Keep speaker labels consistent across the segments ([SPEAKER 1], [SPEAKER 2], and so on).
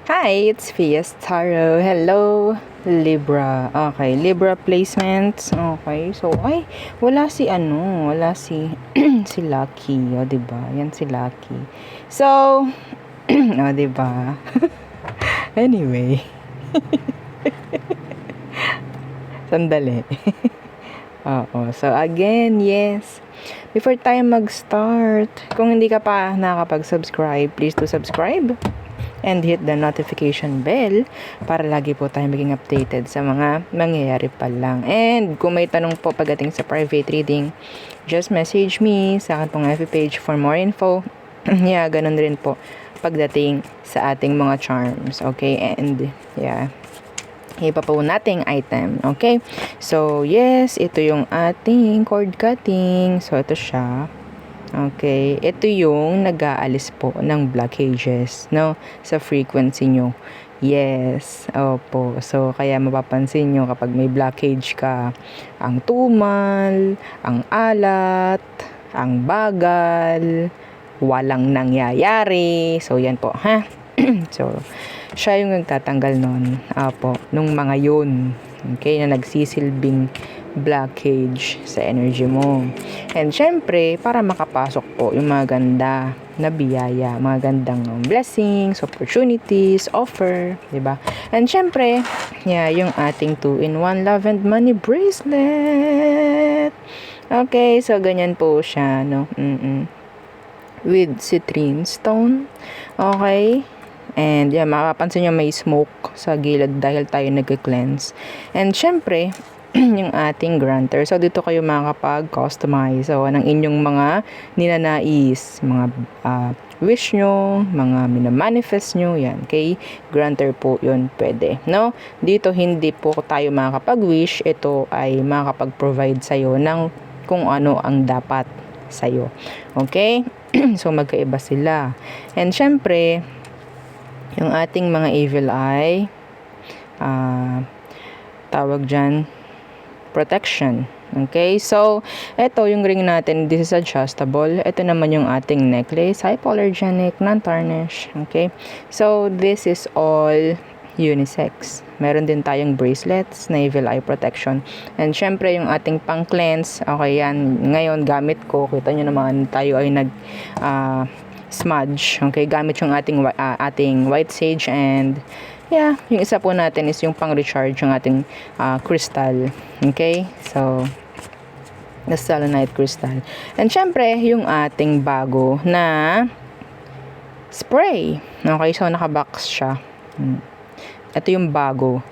[SPEAKER 1] Hi, it's Fias Taro. Hello, Libra. Okay, Libra placements. Okay, so wala si si Lucky, o 'di ba? Yan si Lucky. So, o 'di ba? Anyway, sandali. Oo. So again, yes. Before tayo mag-start, kung hindi ka pa nakakapag-subscribe, please do subscribe and hit the notification bell para lagi po tayo maging updated sa mga mangyayari pa lang. And kung may tanong po pagdating sa private reading, just message me sa akin pong FB page for more info. Yeah, ganun rin po pagdating sa ating mga charms. Okay, and yeah, iba po nating item. Okay, so yes, ito yung ating cord cutting. So ito siya. Okay, ito yung nag-aalis po ng blockages, no, sa frequency nyo. Yes, opo. So, kaya mapapansin nyo kapag may blockage ka, ang tumal, ang alat, ang bagal, walang nangyayari. So, yan po, ha? So, siya yung nagtatanggal nun, opo, nung mga yun. Okay, na nagsisilbing blockage sa energy mo. And syempre, para makapasok po yung mga ganda na biyaya, mga gandang blessings, opportunities, offer, 'di ba? And syempre, yeah, yung ating 2-in-1 love and money bracelet. Okay, so ganyan po siya, no? With citrine stone. Okay? And yeah, makapansin nyo may smoke sa gilid dahil tayo nag-cleanse. And syempre, yung ating granter. So, dito kayo makakapag-customize ng inyong mga ninanais, mga wish nyo, mga minamanifest nyo, yan. Kay granter po yun pwede, no? Dito hindi po tayo makakapag-wish. Ito ay makakapag-provide sa'yo ng kung ano ang dapat sa'yo. Okay? So, magkaiba sila. And syempre, yung ating mga evil eye, tawag dyan, protection. Okay, so ito yung ring natin, this is adjustable. Ito naman yung ating necklace, hypoallergenic, non-tarnish. Okay, so this is all unisex. Meron din tayong bracelets na evil eye protection. And syempre yung ating pang cleanse, okay, yan ngayon gamit ko. Kita nyo naman tayo ay nag smudge. Okay, gamit yung ating white sage, and yeah, yung isa po natin is yung pang-recharge yung ating crystal. Okay, so the selenite crystal. And syempre, yung ating bago na spray. Okay, so nakabox siya. Ito yung bago.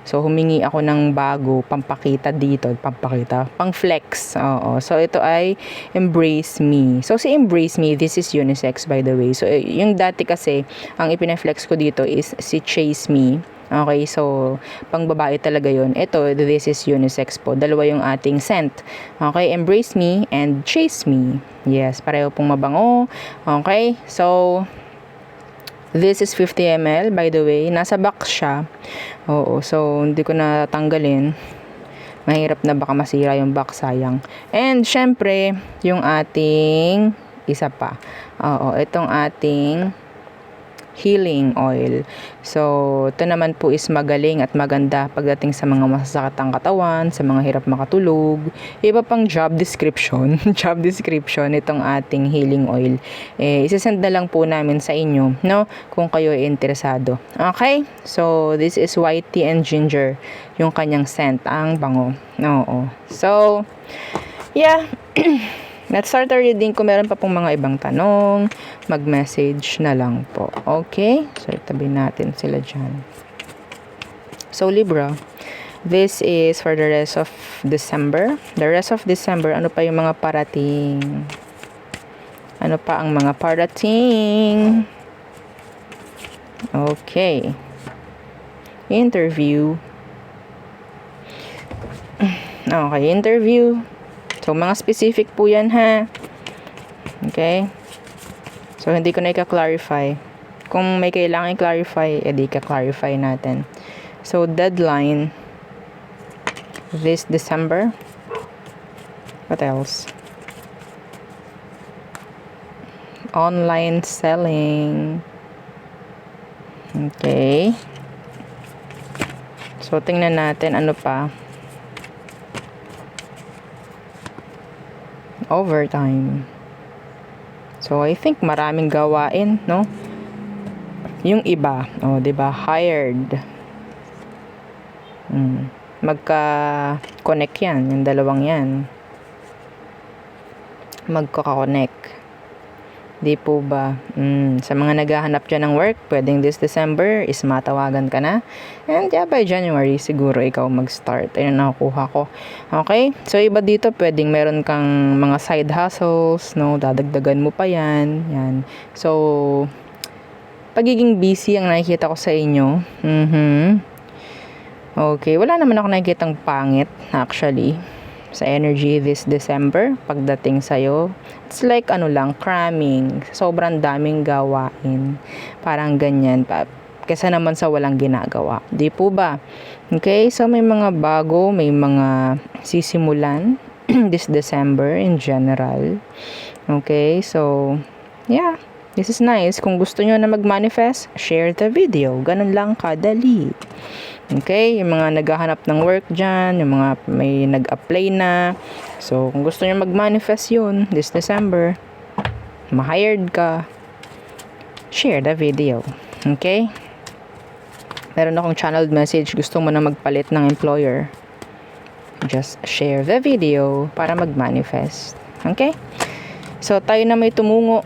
[SPEAKER 1] So, humingi ako ng bago, pampakita dito, pang flex. Oo. So, ito ay Embrace Me. So, si Embrace Me, this is unisex by the way. So, yung dati kasi, ang ipina-flex ko dito is si Chase Me. Okay, so, pang babae talaga yun. Ito, this is unisex po. Dalawa yung ating scent. Okay, Embrace Me and Chase Me. Yes, pareho pong mabango. Okay, so, this is 50 ml by the way. Nasa box siya. Oo, so hindi ko na tanggalin. Mahirap na baka masira yung box, sayang. And syempre, yung ating isa pa. Oo, itong ating healing oil. So, ito naman po is magaling at maganda pagdating sa mga masasakit ang katawan, sa mga hirap makatulog. Iba pang job description, itong ating healing oil. Isasend na lang po namin sa inyo, no? Kung kayo ay interesado. Okay? So, this is white tea and ginger, yung kanyang scent, ang bango. Oo. So, yeah. Let's start our reading. Kung meron pa pong mga ibang tanong, mag-message na lang po. Okay? So, itabi natin sila dyan. So, Libra, this is for the rest of December. The rest of December, ano pa yung mga parating? Ano pa ang mga parating? Okay. Interview. Okay, interview. So, mga specific po yan, ha? Okay? So, hindi ko na i-clarify. Kung may kailangan i-clarify, edi i-clarify natin. So, deadline this December. What else? Online selling. Okay. So, tingnan natin ano pa. Overtime. So, I think maraming gawain, no? Yung iba, 'di ba? Hired. Magka-connect yan, yung dalawang yan. Magkaka-connect. Di po ba? Sa mga naghahanap dyan ng work, pwedeng this December is matawagan ka na. And yeah, by January, siguro ikaw mag-start. Ayun ang nakukuha ko. Okay? So, iba dito, pwedeng meron kang mga side hustles, no? Dadagdagan mo pa yan. Yan. So, pagiging busy ang nakikita ko sa inyo. Okay. Wala naman ako nakikitang pangit, actually, sa energy this December pagdating sa'yo. It's like cramming. Sobrang daming gawain. Parang ganyan pa. Kesa naman sa walang ginagawa. Di po ba? Okay, so may mga bago, may mga sisimulan this December in general. Okay, so yeah, this is nice. Kung gusto nyo na mag-manifest, share the video. Ganun lang kadali. Okay, yung mga naghahanap ng work dyan, yung mga may nag-apply na. So, kung gusto nyo mag-manifest yun this December, ma-hired ka, share the video. Okay? Meron akong channeled message, gusto mo na magpalit ng employer, just share the video para mag-manifest. Okay? So, tayo na may tumungo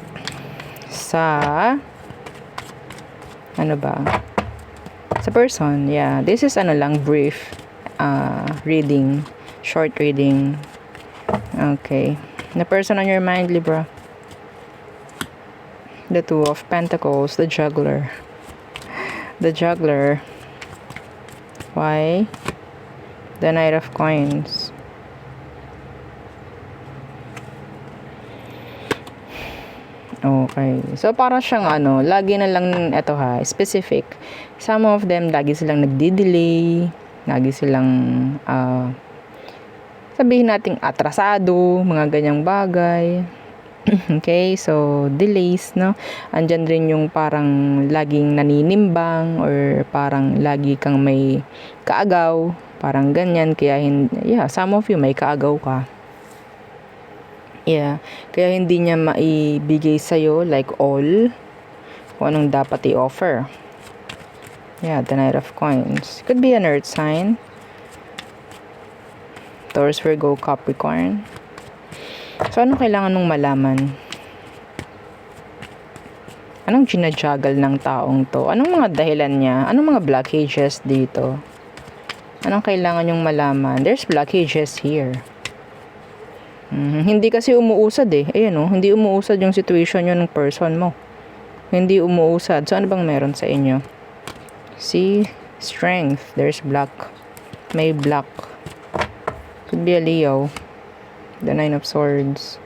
[SPEAKER 1] sa sa person. Yeah, this is brief reading, short reading. Okay, the person on your mind, Libra. The Two of Pentacles, the Juggler. The Juggler. Why? The Knight of Coins. Okay. So, para siyang lagi na lang, specific. Some of them, lagi silang nagdi-delay. Lagi silang, sabihin nating atrasado, mga ganyang bagay. Okay, so, delays, no? Andyan rin yung parang laging naninimbang or parang lagi kang may kaagaw. Parang ganyan. Kaya, some of you may kaagaw ka. Yeah, kaya hindi niya maibigay sa'yo like all kung anong dapat i-offer. Yeah, the Knight of Coins. Could be an earth sign. Taurus, Virgo, Capricorn. So, anong kailangan mong malaman? Anong ginajuggle ng taong to? Anong mga dahilan niya? Anong mga blockages dito? Anong kailangan yung malaman? There's blockages here. Hindi kasi umuusad Ayan hindi umuusad yung situation yun ng person mo. Hindi umuusad. So, ano bang meron sa inyo? See? Strength. There's black. May black. Could be a Leo. The Nine of Swords.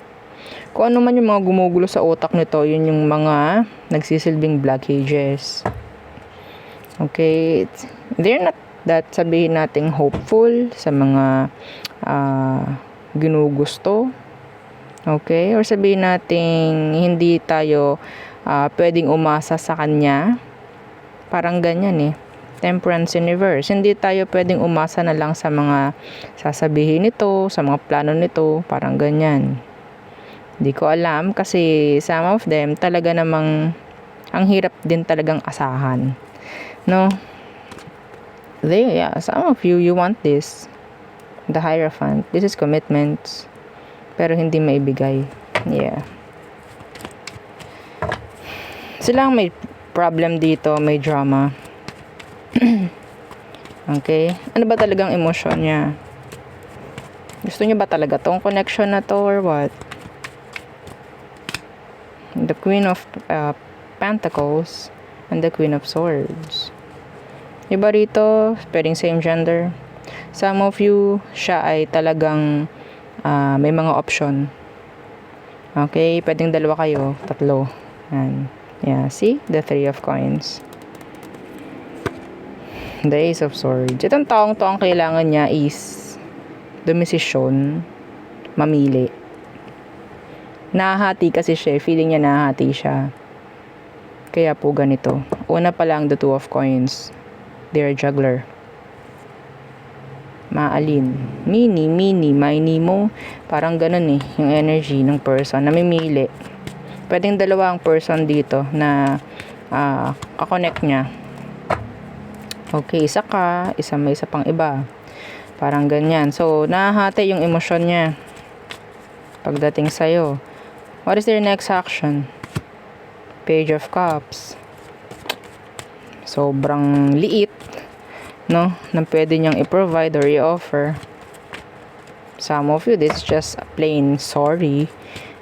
[SPEAKER 1] Kung ano man yung mga gumugulo sa utak nito, yun yung mga nagsisilbing blockages. Okay? They're not that, sabihin nating hopeful sa mga ginugusto. Okay? Or sabihin nating hindi tayo pwedeng umasa sa kanya. Parang ganyan Temperance Universe. Hindi tayo pwedeng umasa na lang sa mga sasabihin nito, sa mga plano nito. Parang ganyan. Hindi ko alam kasi some of them talaga namang ang hirap din talagang asahan. No? Some of you want this. The Hierophant. This is commitments. Pero hindi maibigay. Yeah. Sila ang may problem dito. May drama. Okay. Ano ba talagang emosyon niya? Gusto niya ba talaga tong connection na to or what? The Queen of Pentacles and the Queen of Swords. Iba rito, pwedeng same gender. Some of you, siya ay talagang may mga option. Okay, pwedeng dalawa kayo, tatlo. And, yeah, see? The Three of Coins. The Ace of Swords. Itong taong to, ang kailangan niya is dumesisyon, mamili. Nahahati kasi siya, feeling niya nahahati siya. Kaya po ganito. Una pa lang, the Two of Coins. They're a juggler. Maalin. Mini, mini mo. Parang ganun eh, yung energy ng person. Namimili. Pwedeng dalawa ang person dito na kakonect niya. Okay, isa ka, may isa pang iba. Parang ganyan. So, nahahati yung emosyon niya pagdating sa'yo. What is their next action? Page of Cups. Sobrang liit, no? Na pwede niyang i-provide or i-offer. Some of you, this is just a plain sorry.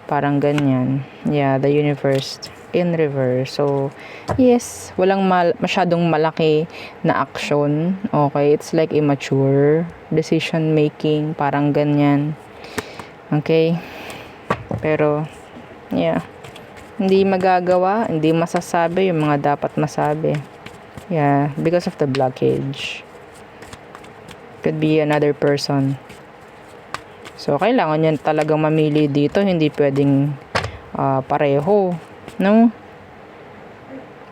[SPEAKER 1] Parang ganyan. Yeah, the universe in reverse. So, yes, walang masyadong malaki na action. Okay, it's like immature decision making. Parang ganyan. Okay? Pero, yeah. Hindi magagawa, hindi masasabi yung mga dapat masabi. Yeah, because of the blockage. Could be another person. So, kailangan yan talagang mamili dito. Hindi pwedeng pareho. No?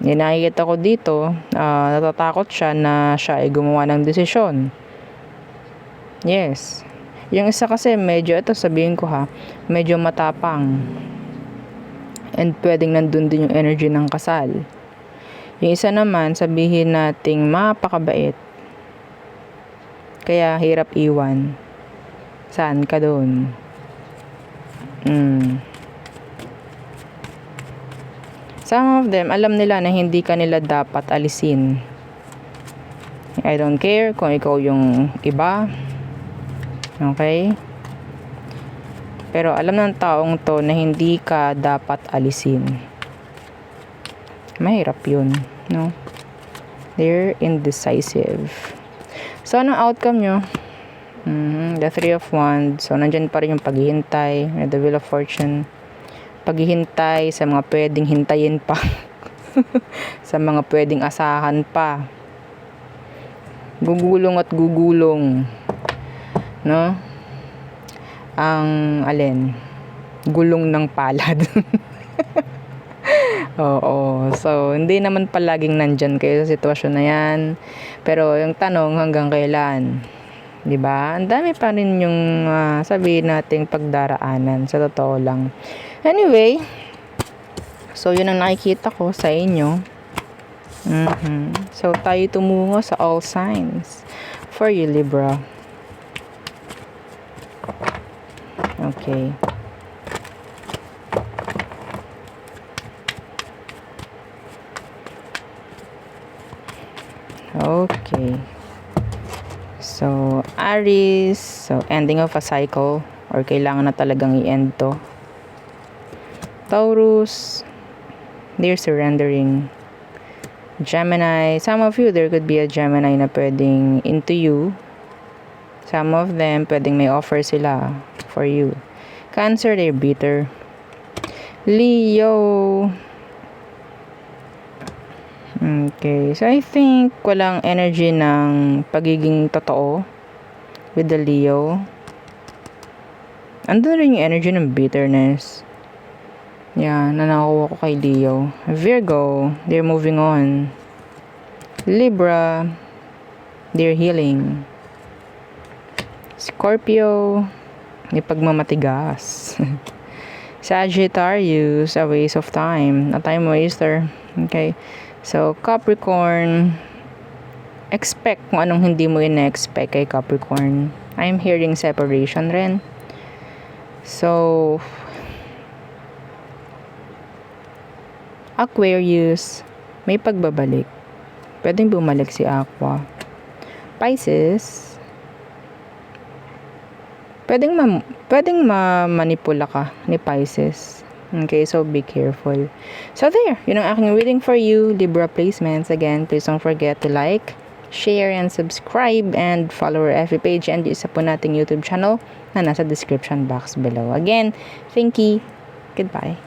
[SPEAKER 1] Yung nakikita ko dito, natatakot siya na siya ay gumawa ng desisyon. Yes. Yung isa kasi, medyo, ito sabihin ko ha, medyo matapang. And pwedeng nandun din yung energy ng kasal. Yung isa naman, sabihin nating mapakabait. Kaya hirap iwan. Saan ka doon? Some of them, alam nila na hindi ka nila dapat alisin. I don't care kung ikaw yung iba. Okay? Pero alam ng taong to na hindi ka dapat alisin. Mahirap yun, no? They're indecisive. So, anong outcome nyo? The Three of Wands. So, nandyan pa rin yung paghihintay. The Wheel of Fortune. Paghihintay sa mga pwedeng hintayin pa. Sa mga pwedeng asahan pa. Gugulong at gugulong. No? Ang, alin? Gulong ng palad. Oo. So, hindi naman palaging nandyan kayo sa sitwasyon na yan. Pero, yung tanong, hanggang kailan? Diba? Ang dami pa rin yung sabihin nating pagdaraanan. Sa totoo lang. Anyway, so, yun ang nakikita ko sa inyo. So, tayo tumungo sa all signs. For you, Libra. Okay. Okay. So, Aries. So, ending of a cycle. Or kailangan na talagang i-end to. Taurus. They're surrendering. Gemini. Some of you, there could be a Gemini na pwedeng into you. Some of them, pwedeng may offer sila for you. Cancer, they're bitter. Leo. Okay, so I think walang energy ng pagiging totoo with the Leo. Andun rin yung energy ng bitterness. Yeah, na nakuha ko kay Leo. Virgo, they're moving on. Libra, they're healing. Scorpio, may pagmamatigas. Sagittarius, a waste of time. A time waster. Okay. So, Capricorn, expect kung anong hindi mo ina-expect kay Capricorn. I'm hearing separation rin. So, Aquarius, may pagbabalik. Pwedeng bumalik si Aqua. Pisces, pwedeng manipula ka ni Pisces. Okay, so be careful. So there, yun ang aking reading for you, Libra placements. Again, please don't forget to like, share, and subscribe, and follow our FB page and isa po nating YouTube channel na nasa description box below. Again, thank you. Goodbye.